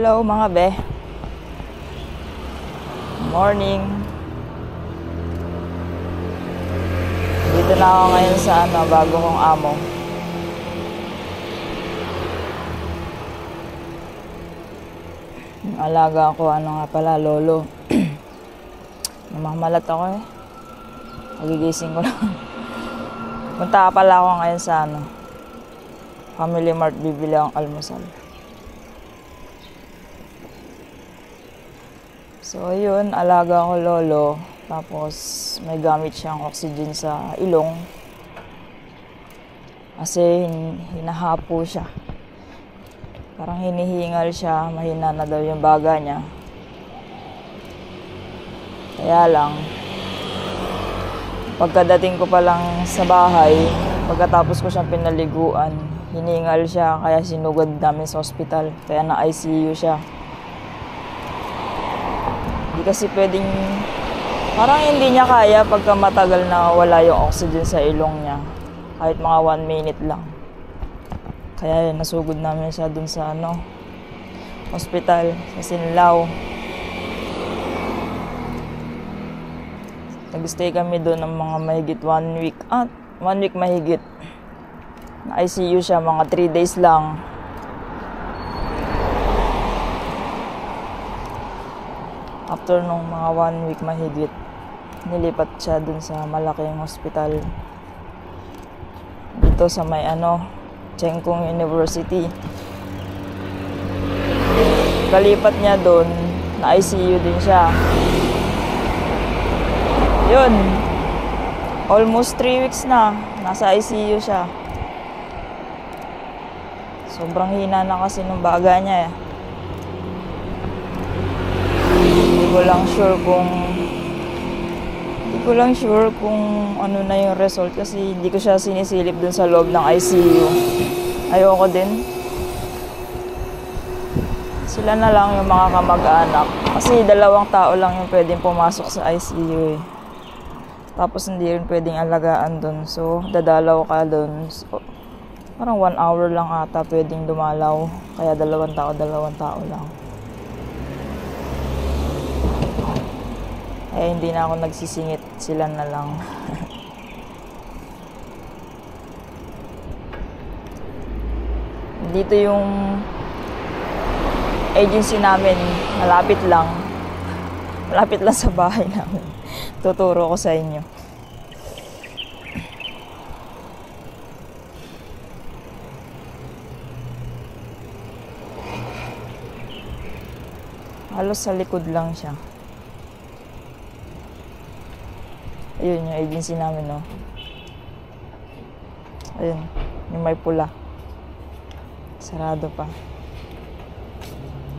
Hello mga be. Morning. Dito na ako ngayon sa bago kong amo. Yung alaga ko, nga pala, lolo. Namamalat ako eh. Nagigising ko lang. Punta pala ako ngayon sa Family Mart, bibili akong almusal. So, yun, alaga ko lolo. Tapos, may gamit siyang oxygen sa ilong. Kasi, hinahapo siya. Parang hinihingal siya, mahina na daw yung baga niya. Kaya lang, pagkadating ko pa lang sa bahay, pagkatapos ko siyang pinaliguan, hiningal siya, kaya sinugod namin sa ospital. Kaya na-ICU siya. Hindi kasi pwedeng, parang hindi niya kaya pagka matagal na wala yung oxygen sa ilong niya. Kahit mga 1 minute lang. Kaya nasugod namin siya dun sa ospital, sa Sinlao. Nag-stay kami doon ng mga mahigit 1 week. 1 week mahigit. Na-ICU siya, mga 3 days lang. After nung mga 1 week mahigit, nilipat siya dun sa malaking hospital. Dito sa may Cheng Kung University. Kalipat niya dun, na-ICU din siya. Yun, almost 3 weeks na, nasa ICU siya. Sobrang hina na kasi ng baga niya eh. Hindi ko lang sure kung ano na yung result kasi hindi ko siya sinisilip dun sa loob ng ICU. Ayoko din. Sila na lang yung mga kamag-anak. Kasi 2 tao lang yung pwedeng pumasok sa ICU eh. Tapos hindi rin pwedeng alagaan dun. So, dadalaw ka dun. So, parang 1 hour lang ata pwedeng dumalaw. Kaya 2 tao lang. Eh, hindi na ako nagsisingit. Sila na lang. Dito yung agency namin. Malapit lang sa bahay namin. Tuturo ko sa inyo. Halos sa likod lang siya. Ayun yung agency namin, no. Ayun, yung may pula. Sarado pa.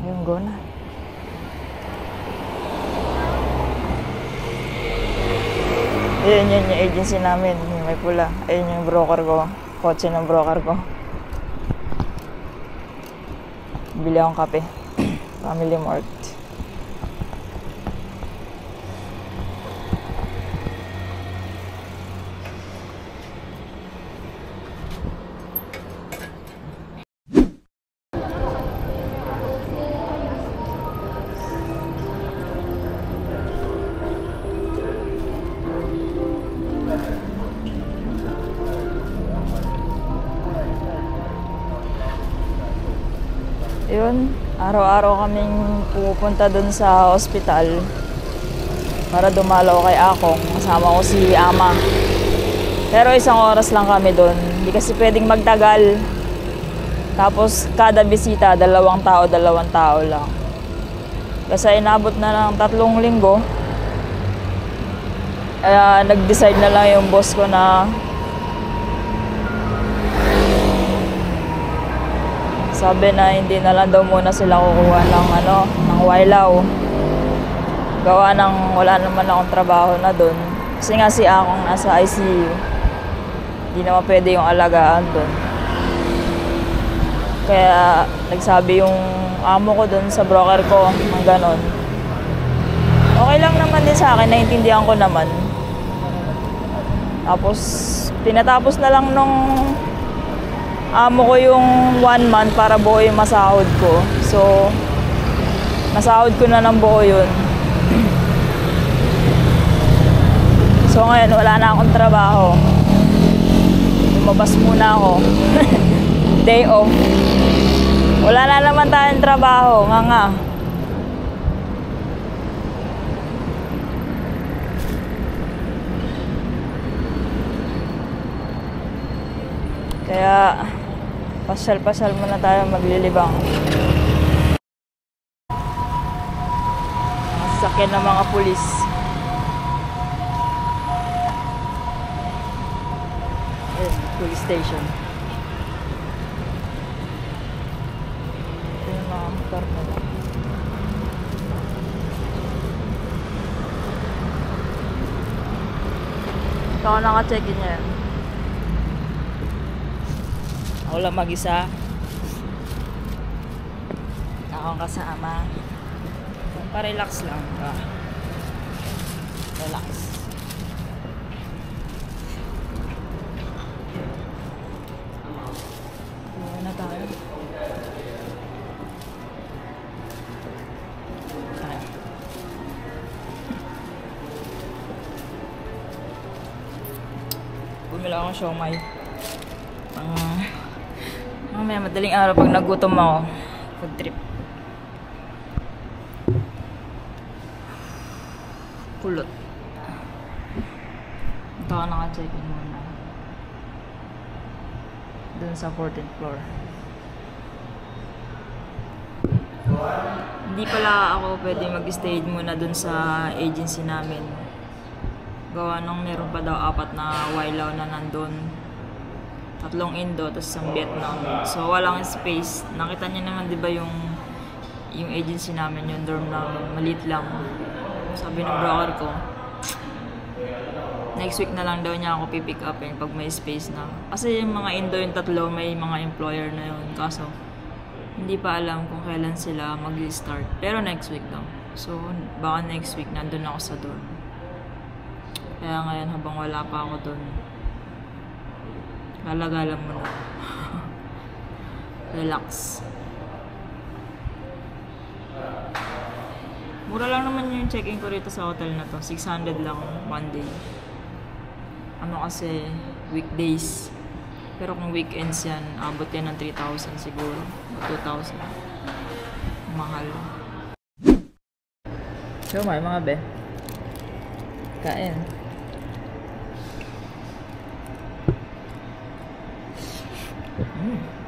Ayun, go na. Ayun, yun yung agency namin, yung may pula. Ayun yung broker ko, kotse ng broker ko. Bili akong kape. Family Mart. Yun, araw-araw kaming pupunta dun sa ospital para dumalaw kay Akong. Kasama ko si Ama. Pero 1 oras lang kami dun. Hindi kasi pwedeng magtagal. Tapos kada bisita, 2 tao lang. Kasi inabot na ng 3 linggo. Nag-decide na lang yung boss ko na sabi na hindi na lang daw muna sila kukuha ng Wailaw. Gawa ng wala naman akong trabaho na doon. Kasi nga si Akong nasa ICU. Hindi naman pwede yung alagaan doon. Kaya nagsabi yung amo ko doon sa broker ko ng ganon. Okay lang naman din sa akin, naiintindihan ko naman. Tapos tinatapos na lang nung amo ko yung 1 month para buo yung masahod ko. So, Nasahod ko na ng buo yun. So ngayon wala na akong trabaho. Lumabas muna ako. Day off. Wala na naman tayong trabaho. Nga. Kaya pasyal-pasyal muna tayo maglilibang. Ang sasakyan ng mga pulis. Ayun, police station. Ito yung mga motor nila. Ito ako naka-check-in yan. Ako lang mag-isa. Akong kasama. Pa-relax lang ka. Relax. Uwi na tayo. Bumili akong siomai. Mamaya madaling araw pag nagutom ako. Food trip. Kulot. Ito ako naka-check-in muna. Dun sa 14th floor. Hindi pala ako pwede mag-stay muna dun sa agency namin. Gawa nung meron pa daw 4 na wailaw na nandun. 3 Indo, tapos isang Vietnam. So, walang space. Nakita niyo naman, di ba, yung agency namin, yung dorm namin, maliit lang. Sabi ng broker ko, next week na lang daw niya ako pipick upin pag may space na. Kasi yung mga Indo, yung 3, may mga employer na yun. Kaso, hindi pa alam kung kailan sila mag-start. Pero next week daw. So, baka next week, nandun ako sa dorm. Kaya ngayon, habang wala pa ako dun, galagalang mo na. Relax. Mura lang naman yung check-in ko rito sa hotel na to. 600 lang one day. Ano kasi, weekdays. Pero kung weekends yan, abot yan ng 3,000 siguro. 2,000. Mahal. So, may mga be. Kain. Mm.